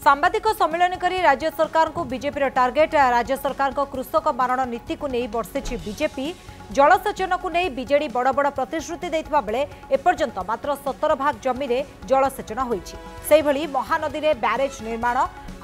सांबादिक सम्मेलन करी राज्य सरकार को बीजेपी टार्गेट। राज्य सरकार को कृषक मारण नीति को नहीं बर्षिछि बीजेपी। जलसेचन को नहीं बीजेडी बड़ बड़ प्रतिश्रुति देथिबा बेले एपर्यंत मात्र 17 भाग जमी रे जलसेचन होईछि। सेहि भली महानदी रे बैरेज निर्माण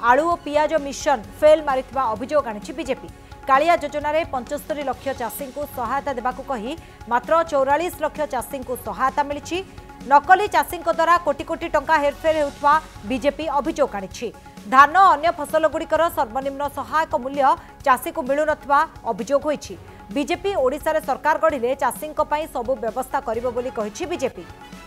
आलू और पियाज मिशन फेल मारिथिबा अभियोग आनिछि बीजेपी। कालिया योजना रे 75 लाख चाषी को सहायता देबाकू कही मात्र 44 लाख चाषी को सहायता मिलिछि। नकली चाषी द्वारा कोटी कोटी टंका हेरफेर होउथवा बीजेपी अभियोग आनिछि। धान और अन्य फसल गुड़िकर सर्वनिम्न सहायक मूल्य चाषी को मिलु नथवा अभियोग होईछि। बीजेपी ओडिशा रे सरकार गढ़िले चाषी सबु व्यवस्था करिबो बोली कहिछि बीजेपी।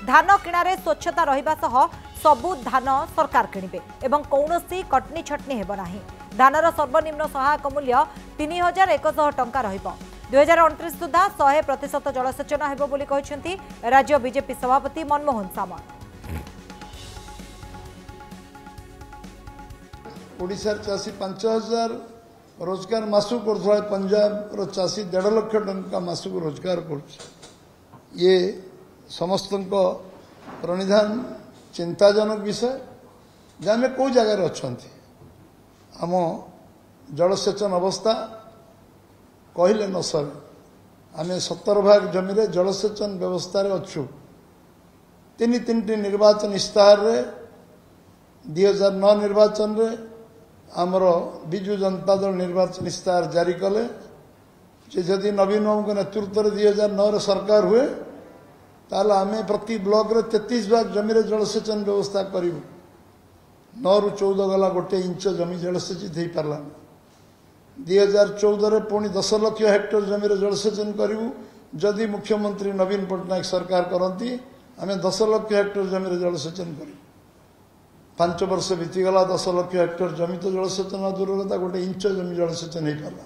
धान किणारे स्वच्छता रहिबा सह सबु धान सरकार किणिबे एवं कौनसी कटनी छटनी हेबो नाही। धानर सर्वनिम्न सहायक मूल्य 3100 टंका रहिबो। 2029 सुधा 100% जलसेचन हेबो बोली कहिसेंती राज्य बीजेपी सभापति मनमोहन सामंत। ओडिशा चाषी 5000 रोजगार मासु कर पंजाब चाषी 1.5 लाख टंका मासु रोजगार कर ये समस्त प्रणिधान चिंताजनक विषय जहाँ कौ जगार अच्छा आम जलसेचन अवस्था कहले न सर आम 17 भाग जमी जलसेचन व्यवस्था अच्छु। तीन निर्वाचन इस्ताहार 2009 निर्वाचन रे आमर विजु जनता दल निर्वाचन इस्ताहार जारी कले जदि नवीन बाबू नेतृत्व 2009 सरकार हुए ताल आम प्रति ब्लॉक रे 33 भाग जमी जलसेचन व्यवस्था करूँ। 9 ରୁ 14 गला गोटे इंच जमी जलसेचित हो पारा। 2014 पुणी 10 लाख हेक्टर जमी जलसेचन करूँ। जदि मुख्यमंत्री नवीन पट्टनायक सरकार करती आम 10 लाख हेक्टर जमी जलसेचन करूँ। 5 वर्ष बीतीगला 10 लाख हेक्टर जमी तो जलसेचन दूर कथा गोटे इंच जमी जलसेचन हो पारा।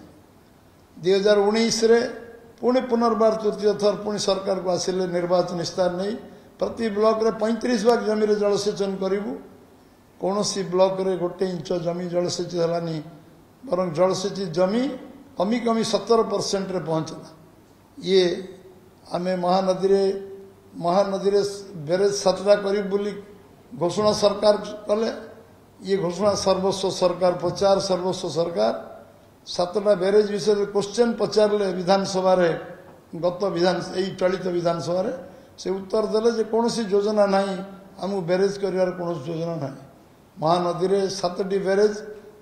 2019 रे पुणी पुनर्बार तृतीय थर पुणी सरकार को आसिले निर्वाचन इस्ताहार नहीं प्रति ब्लॉक रे 35 भाग जमी जलसेचन करूँ। कौन सी ब्लॉक रे गोटे इंच जमी जलसेचित है बर जलसेचित जमी कमी कमी 70% रे पहुंचला। ये आम महानदी रे बेरेज 7टा करी बोली घोषणा सरकार कले। ये घोषणा सर्वस्व सरकार प्रचार सर्वस्व सरकार 7टा बेरेज विषय क्वेश्चन पचारे विधानसभा रे गत चलित विधानसभा से उत्तर देले कौन सी योजना नहीं आमको बेरेज कर कौन योजना नहीं। महानदी रे 7टी बेरेज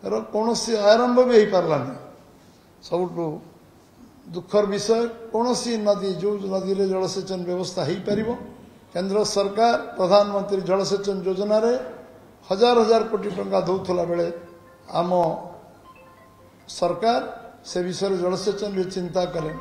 कौन सी आरंभ भी हो पारा नहीं। सबुठ दुखर विषय कौन सी नदी जो नदी रे जलसेचन व्यवस्था हो पार केंद्र सरकार प्रधानमंत्री जलसेचन योजना रे हजार हजार कोटी टंका दौला बेले आम सरकार से विषय जलसेचन चिंता करें।